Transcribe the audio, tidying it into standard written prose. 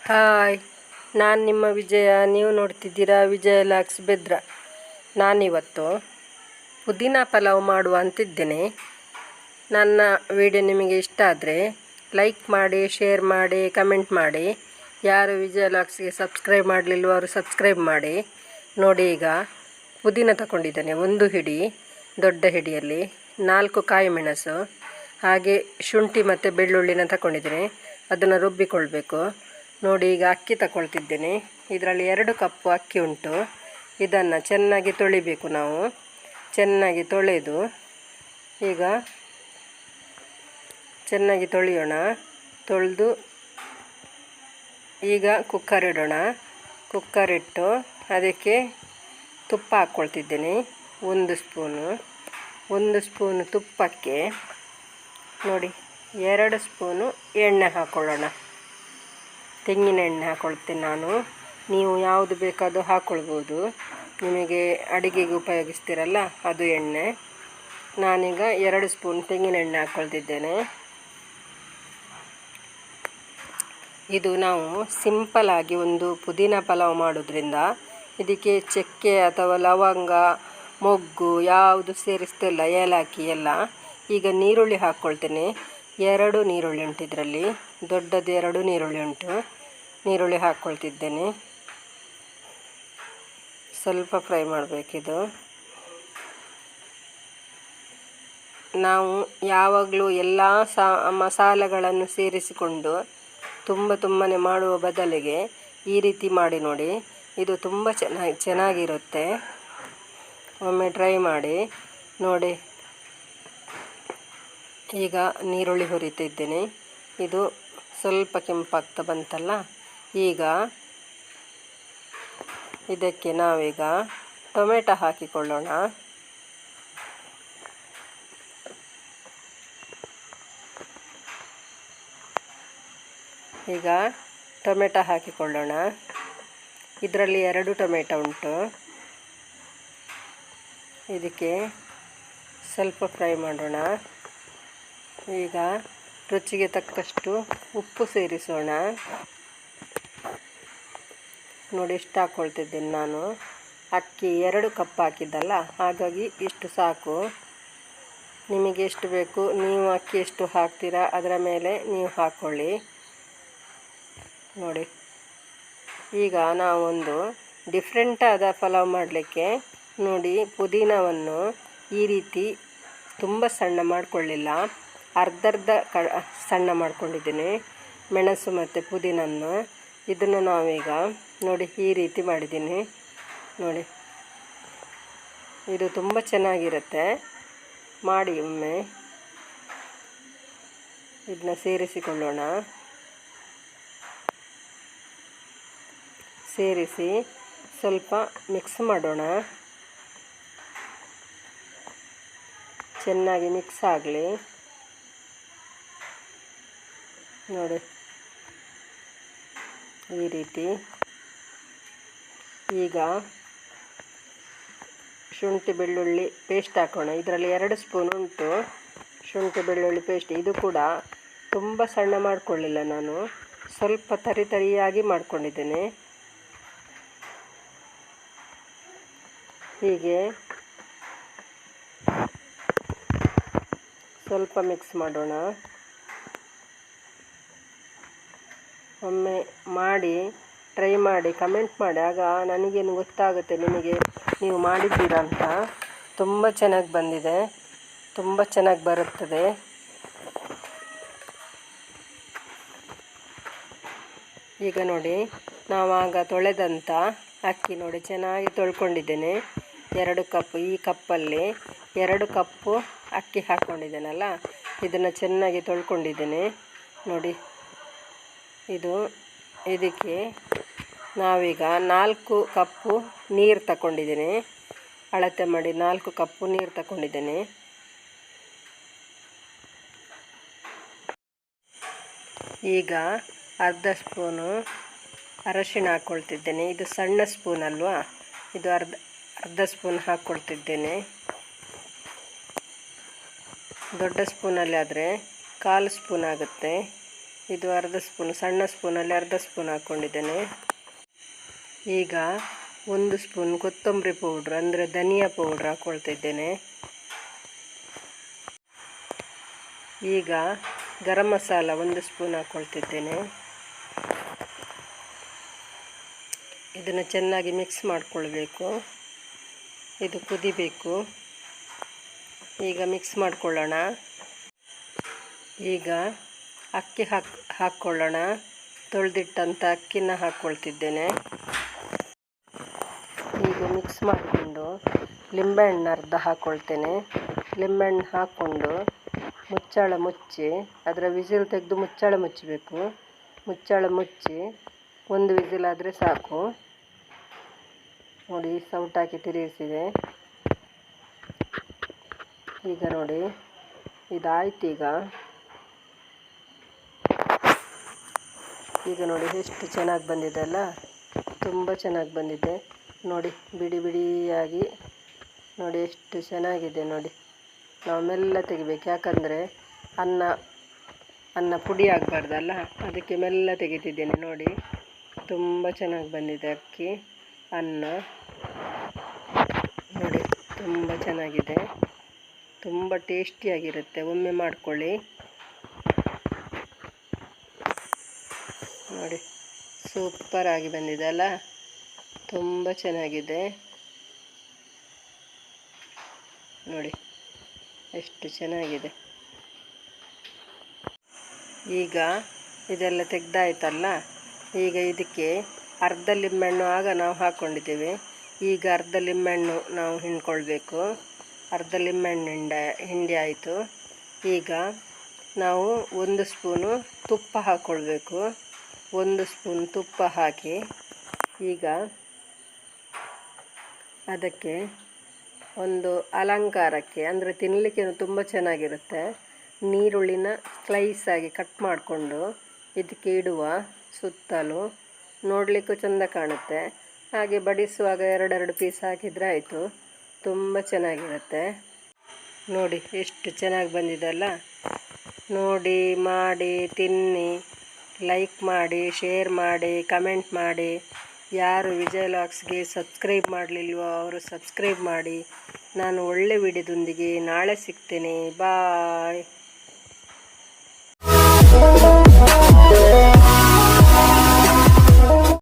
Hi, ನಾನು ನಿಮ್ಮ ವಿಜಯ. ನೀವು ನೋಡ್ತಿದ್ದೀರಾ ವಿಜಯ ಲಾಕ್ಸ್ ಬೆದ್ರ. ನಾನಿವತ್ತು ಪುದೀನ ಪಲಾವ್ ಮಾಡುವ ಅಂತಿದ್ದೇನೆ. ನನ್ನ ವಿಡಿಯೋ ನಿಮಗೆ ಇಷ್ಟ ಆದರೆ ಲೈಕ್ ಮಾಡಿ, ಶೇರ್ ಮಾಡಿ, ಕಮೆಂಟ್ ಮಾಡಿ. ಯಾರು ವಿಜಯ ಲಾಕ್ಸ್ಗೆ ಸಬ್ಸ್ಕ್ರೈಬ್ ಮಾಡಲಿಲ್ವೋ ಅವರು ಸಬ್ಸ್ಕ್ರೈಬ್ ಮಾಡಿ. ನೋಡಿ, ಈಗ ಪುದೀನ ತಗೊಂಡಿದ್ದೇನೆ, ಒಂದು ಹಿಡಿ, ದೊಡ್ಡ ಹಿಡಿಯಲ್ಲಿ 4 ಕಾಯಿ ಮೆಣಸು, ಹಾಗೆ ಶುಂಠಿ ಮತ್ತು ಬೆಳ್ಳುಳ್ಳಿನ ತಗೊಂಡಿದ್ದೇನೆ. ಅದನ್ನು ರುಬ್ಬಿಕೊಳ್ಬೇಕು. ನೋಡಿ, ಈಗ ಅಕ್ಕಿ ತಗೊಳ್ತಿದ್ದೇನೆ. ಇದರಲ್ಲಿ 2 ಕಪ್ಪು ಅಕ್ಕಿ ಉಂಟು. ಇದನ್ನು ಚೆನ್ನಾಗಿ ತೊಳಿಬೇಕು. ನಾವು ಚೆನ್ನಾಗಿ ತೊಳೆದು ಈಗ ಚೆನ್ನಾಗಿ ತೊಳೆಯೋಣ. ತೊಳೆದು ಈಗ ಕುಕ್ಕರ್ ಇಡೋಣ. ಕುಕ್ಕರ್ ಇಟ್ಟು ಅದಕ್ಕೆ ತುಪ್ಪ ಹಾಕ್ಕೊಳ್ತಿದ್ದೇನೆ, 1 ಸ್ಪೂನು. 1 ಸ್ಪೂನು ತುಪ್ಪಕ್ಕೆ ನೋಡಿ 2 ಸ್ಪೂನು ಎಣ್ಣೆ ಹಾಕ್ಕೊಳ್ಳೋಣ. ತೆಂಗಿನ ಎಣ್ಣೆ ಹಾಕ್ಕೊಳ್ತೇನೆ ನಾನು. ನೀವು ಯಾವುದು ಬೇಕಾದರೂ ಹಾಕ್ಕೊಳ್ಬೋದು, ನಿಮಗೆ ಅಡುಗೆಗೆ ಉಪಯೋಗಿಸ್ತೀರಲ್ಲ ಅದು ಎಣ್ಣೆ. ನಾನೀಗ 2 ಸ್ಪೂನ್ ತೆಂಗಿನ ಎಣ್ಣೆ ಹಾಕ್ಕೊಳ್ತಿದ್ದೇನೆ. ಇದು ನಾವು ಸಿಂಪಲಾಗಿ ಒಂದು ಪುದೀನ ಪಲಾವ್ ಮಾಡೋದ್ರಿಂದ ಇದಕ್ಕೆ ಚಕ್ಕೆ ಅಥವಾ ಲವಂಗ, ಮೊಗ್ಗು ಯಾವುದು ಸೇರಿಸ್ತಿಲ್ಲ, ಏಲಕ್ಕಿ ಎಲ್ಲ. ಈಗ ನೀರುಳ್ಳಿ ಹಾಕ್ಕೊಳ್ತೇನೆ. 2 ನೀರುಳ್ಳಿ ಉಂಟು ಇದರಲ್ಲಿ, ದೊಡ್ಡದು 2 ನೀರುಳ್ಳಿ ಉಂಟು. ನೀರುಳ್ಳಿ ಹಾಕ್ಕೊಳ್ತಿದ್ದೇನೆ. ಸ್ವಲ್ಪ ಫ್ರೈ ಮಾಡಬೇಕಿದು. ನಾವು ಯಾವಾಗಲೂ ಎಲ್ಲ ಮಸಾಲೆಗಳನ್ನು ಸೇರಿಸಿಕೊಂಡು ತುಂಬಾ ಮಾಡುವ ಬದಲಿಗೆ ಈ ರೀತಿ ಮಾಡಿ ನೋಡಿ. ಇದು ತುಂಬ ಚೆನ್ನಾಗಿರುತ್ತೆ. ಒಮ್ಮೆ ಟ್ರೈ ಮಾಡಿ ನೋಡಿ. ಈಗ ನೀರುಳ್ಳಿ ಹುರಿತಿದ್ದೇನೆ. ಇದು ಸ್ವಲ್ಪ ಕೆಂಪಾಗ್ತಾ ಬಂತಲ್ಲ. ಈಗ ಇದಕ್ಕೆ ನಾವೀಗ ಟೊಮೆಟೊ ಹಾಕಿಕೊಳ್ಳೋಣ. ಈಗ ಟೊಮೆಟೊ ಹಾಕಿಕೊಳ್ಳೋಣ. ಇದರಲ್ಲಿ 2 ಟೊಮೆಟೊ ಉಂಟು. ಇದಕ್ಕೆ ಸ್ವಲ್ಪ ಫ್ರೈ ಮಾಡೋಣ. ಈಗ ರುಚಿಗೆ ತಕ್ಕಷ್ಟು ಉಪ್ಪು ಸೇರಿಸೋಣ. ನೋಡಿ, ಇಷ್ಟು ಹಾಕ್ಕೊಳ್ತಿದ್ದೇನೆ ನಾನು. ಅಕ್ಕಿ 2 ಕಪ್ ಹಾಕಿದ್ದಲ್ಲ, ಹಾಗಾಗಿ ಇಷ್ಟು ಸಾಕು. ನಿಮಗೆ ಎಷ್ಟು ಬೇಕು, ನೀವು ಅಕ್ಕಿ ಎಷ್ಟು ಹಾಕ್ತೀರಾ ಅದರ ಮೇಲೆ ನೀವು ಹಾಕ್ಕೊಳ್ಳಿ. ನೋಡಿ, ಈಗ ನಾವೊಂದು ಡಿಫ್ರೆಂಟಾದ ಪಲಾವ್ ಮಾಡಲಿಕ್ಕೆ ನೋಡಿ, ಪುದೀನವನ್ನು ಈ ರೀತಿ ತುಂಬ ಸಣ್ಣ ಮಾಡಿಕೊಳ್ಳಿಲ್ಲ, ಅರ್ಧರ್ಧ ಸಣ್ಣ ಮಾಡ್ಕೊಂಡಿದ್ದೀನಿ. ಮೆಣಸು ಮತ್ತು ಪುದೀನನ್ನು ಇದನ್ನು ನಾವೀಗ ನೋಡಿ ಈ ರೀತಿ ಮಾಡಿದ್ದೀನಿ. ನೋಡಿ, ಇದು ತುಂಬ ಚೆನ್ನಾಗಿರುತ್ತೆ. ಮಾಡಿ ಒಮ್ಮೆ. ಇದನ್ನ ಸೇರಿಸಿಕೊಳ್ಳೋಣ. ಸೇರಿಸಿ ಸ್ವಲ್ಪ ಮಿಕ್ಸ್ ಮಾಡೋಣ. ಚೆನ್ನಾಗಿ ಮಿಕ್ಸ್ ಆಗಲಿ. ನೋಡಿ, ಈ ರೀತಿ. ಈಗ ಶುಂಠಿ ಬೆಳ್ಳುಳ್ಳಿ ಪೇಸ್ಟ್ ಹಾಕೋಣ. ಇದರಲ್ಲಿ 2 ಸ್ಪೂನ್ ಉಂಟು ಶುಂಠಿ ಬೆಳ್ಳುಳ್ಳಿ ಪೇಸ್ಟ್. ಇದು ಕೂಡ ತುಂಬ ಸಣ್ಣ ಮಾಡಿಕೊಳ್ಳಿಲ್ಲ ನಾನು, ಸ್ವಲ್ಪ ತರಿಯಾಗಿ ಮಾಡ್ಕೊಂಡಿದ್ದೇನೆ. ಹೀಗೆ ಸ್ವಲ್ಪ ಮಿಕ್ಸ್ ಮಾಡೋಣ. ಒಮ್ಮೆ ಮಾಡಿ ಟ್ರೈ ಮಾಡಿ, ಕಮೆಂಟ್ ಮಾಡಿ. ಆಗ ನನಗೇನು ಗೊತ್ತಾಗುತ್ತೆ ನಿಮಗೆ ನೀವು ಮಾಡಿದ್ದೀರಾ ಅಂತ. ತುಂಬ ಚೆನ್ನಾಗಿ ಬಂದಿದೆ, ತುಂಬ ಚೆನ್ನಾಗಿ ಬರುತ್ತದೆ. ಈಗ ನೋಡಿ, ನಾವಾಗ ತೊಳೆದಂಥ ಅಕ್ಕಿ ನೋಡಿ ಚೆನ್ನಾಗಿ ತೊಳ್ಕೊಂಡಿದ್ದೇನೆ. 2 ಕಪ್, ಈ ಕಪ್ಪಲ್ಲಿ 2 ಕಪ್ಪು ಅಕ್ಕಿ ಹಾಕ್ಕೊಂಡಿದ್ದೇನಲ್ಲ, ಇದನ್ನು ಚೆನ್ನಾಗಿ ತೊಳ್ಕೊಂಡಿದ್ದೇನೆ. ನೋಡಿ, ಇದಕ್ಕೆ ನಾವೀಗ 4 ಕಪ್ಪು ನೀರು ತಗೊಂಡಿದ್ದೇನೆ. ಅಳತೆ ಮಾಡಿ 4 ಕಪ್ಪು ನೀರು ತಗೊಂಡಿದ್ದೇನೆ. ಈಗ ಅರ್ಧ ಸ್ಪೂನು ಅರಶಿಣ ಹಾಕ್ಕೊಳ್ತಿದ್ದೇನೆ. ಇದು ಸಣ್ಣ ಸ್ಪೂನ್ ಅಲ್ವಾ, ಇದು ಅರ್ಧ ಸ್ಪೂನ್ ಹಾಕ್ಕೊಳ್ತಿದ್ದೇನೆ. ದೊಡ್ಡ ಸ್ಪೂನಲ್ಲಿ ಆದರೆ 1/4 ಸ್ಪೂನ್ ಆಗುತ್ತೆ. ಇದು ಅರ್ಧ ಸ್ಪೂನ್, ಸಣ್ಣ ಸ್ಪೂನಲ್ಲಿ ಅರ್ಧ ಸ್ಪೂನ್ ಹಾಕ್ಕೊಂಡಿದ್ದೇನೆ. ಈಗ 1 ಸ್ಪೂನ್ ಕೊತ್ತಂಬರಿ ಪೌಡ್ರ್ ಅಂದರೆ ಧನಿಯಾ ಪೌಡ್ರ್ ಹಾಕ್ಕೊಳ್ತಿದ್ದೇನೆ. ಈಗ ಗರಂ ಮಸಾಲ 1 ಸ್ಪೂನ್ ಹಾಕ್ಕೊಳ್ತಿದ್ದೇನೆ. ಇದನ್ನು ಚೆನ್ನಾಗಿ ಮಿಕ್ಸ್ ಮಾಡಿಕೊಳ್ಬೇಕು. ಇದು ಕುದಿಬೇಕು. ಈಗ ಮಿಕ್ಸ್ ಮಾಡಿಕೊಳ್ಳೋಣ. ಈಗ ಅಕ್ಕಿ ಹಾಕ್ಕೊಳ್ಳೋಣ. ತೊಳೆದಿಟ್ಟಂಥ ಅಕ್ಕಿನ ಹಾಕ್ಕೊಳ್ತಿದ್ದೇನೆ. ಈಗ ಮಿಕ್ಸ್ ಮಾಡಿಕೊಂಡು ಲಿಂಬೆಹಣ್ಣು ಅರ್ಧ ಹಾಕ್ಕೊಳ್ತೇನೆ. ಲಿಂಬೆಹಣ್ಣು ಹಾಕ್ಕೊಂಡು ಮುಚ್ಚಳ ಮುಚ್ಚಿ ಅದರ ವಿಸಿಲ್ ತೆಗೆದು ಮುಚ್ಚಳ ಮುಚ್ಚಬೇಕು. ಮುಚ್ಚಳ ಮುಚ್ಚಿ 1 ವಿಸಿಲ್ ಆದರೆ ಸಾಕು. ನೋಡಿ, ಸೌಟಾಕಿ ತಿರುಗಿಸಿದೆ. ಈಗ ನೋಡಿ, ಇದಾಯ್ತು. ಈಗ ನೋಡಿ ಎಷ್ಟು ಚೆನ್ನಾಗಿ ಬಂದಿದೆ ಅಲ್ಲ, ತುಂಬ ಚೆನ್ನಾಗಿ ಬಂದಿದೆ. ನೋಡಿ, ಬಿಡಿ ಬಿಡಿಯಾಗಿ ನೋಡಿ ಎಷ್ಟು ಚೆನ್ನಾಗಿದೆ. ನೋಡಿ, ನಾವು ಮೆಲ್ಲ ತೆಗಿಬೇಕು, ಯಾಕಂದರೆ ಅನ್ನ ಪುಡಿ ಆಗಬಾರ್ದಲ್ಲ, ಅದಕ್ಕೆ ಮೆಲ್ಲ ತೆಗಿತಿದ್ದೇನೆ. ನೋಡಿ, ತುಂಬ ಚೆನ್ನಾಗಿ ಬಂದಿದೆ ಅಕ್ಕಿ ಅನ್ನ. ನೋಡಿ, ತುಂಬ ಚೆನ್ನಾಗಿದೆ, ತುಂಬ ಟೇಸ್ಟಿಯಾಗಿರುತ್ತೆ. ಒಮ್ಮೆ ಮಾಡ್ಕೊಳ್ಳಿ. ನೋಡಿ, ಸೂಪರಾಗಿ ಬಂದಿದೆ ಅಲ್ಲ, ತುಂಬ ಚೆನ್ನಾಗಿದೆ. ನೋಡಿ ಎಷ್ಟು ಚೆನ್ನಾಗಿದೆ. ಈಗ ಇದೆಲ್ಲ ತೆಗ್ದಾಯ್ತಲ್ಲ, ಈಗ ಇದಕ್ಕೆ ಅರ್ಧ ಲಿಂಬೆಹಣ್ಣು ಆಗ ನಾವು ಹಾಕ್ಕೊಂಡಿದ್ದೇವೆ. ಈಗ ಅರ್ಧ ಲಿಂಬೆಹಣ್ಣು ನಾವು ಹಿಂಡ್ಕೊಳ್ಬೇಕು. ಅರ್ಧ ಲಿಂಬೆಹಣ್ಣು ಹಿಂಡಿ ಆಯಿತು. ಈಗ ನಾವು 1 ಸ್ಪೂನು ತುಪ್ಪ ಹಾಕ್ಕೊಳ್ಬೇಕು. 1 ಸ್ಪೂನ್ ತುಪ್ಪ ಹಾಕಿ ಈಗ ಅದಕ್ಕೆ ಒಂದು ಅಲಂಕಾರಕ್ಕೆ, ಅಂದರೆ ತಿನ್ನಲಿಕ್ಕೆ ತುಂಬ ಚೆನ್ನಾಗಿರುತ್ತೆ, ನೀರುಳ್ಳಿನ ಸ್ಲೈಸಾಗಿ ಕಟ್ ಮಾಡಿಕೊಂಡು ಇದಕ್ಕೆ ಇಡುವ. ಸುತ್ತಲೂ ನೋಡಲಿಕ್ಕೂ ಚೆಂದ ಕಾಣುತ್ತೆ. ಹಾಗೆ ಬಡಿಸುವಾಗ 2 ಪೀಸ್ ಹಾಕಿದರೆ ಆಯಿತು, ತುಂಬ ಚೆನ್ನಾಗಿರುತ್ತೆ. ನೋಡಿ ಎಷ್ಟು ಚೆನ್ನಾಗಿ ಬಂದಿದೆ ಅಲ್ಲ. ನೋಡಿ, ಮಾಡಿ ತಿನ್ನಿ. ಲೈಕ್ ಮಾಡಿ, ಶೇರ್ ಮಾಡಿ, ಕಮೆಂಟ್ ಮಾಡಿ. ಯಾರು ವಿಜಯ ಲಾಗ್ಸ್ಗೆ ಸಬ್ಸ್ಕ್ರೈಬ್ ಮಾಡಲಿಲ್ವೋ ಅವರು ಸಬ್ಸ್ಕ್ರೈಬ್ ಮಾಡಿ. ನಾನು ಒಳ್ಳೆ ವಿಡಿಯೋದೊಂದಿಗೆ ನಾಳೆ ಸಿಗ್ತೇನೆ. ಬಾಯ್.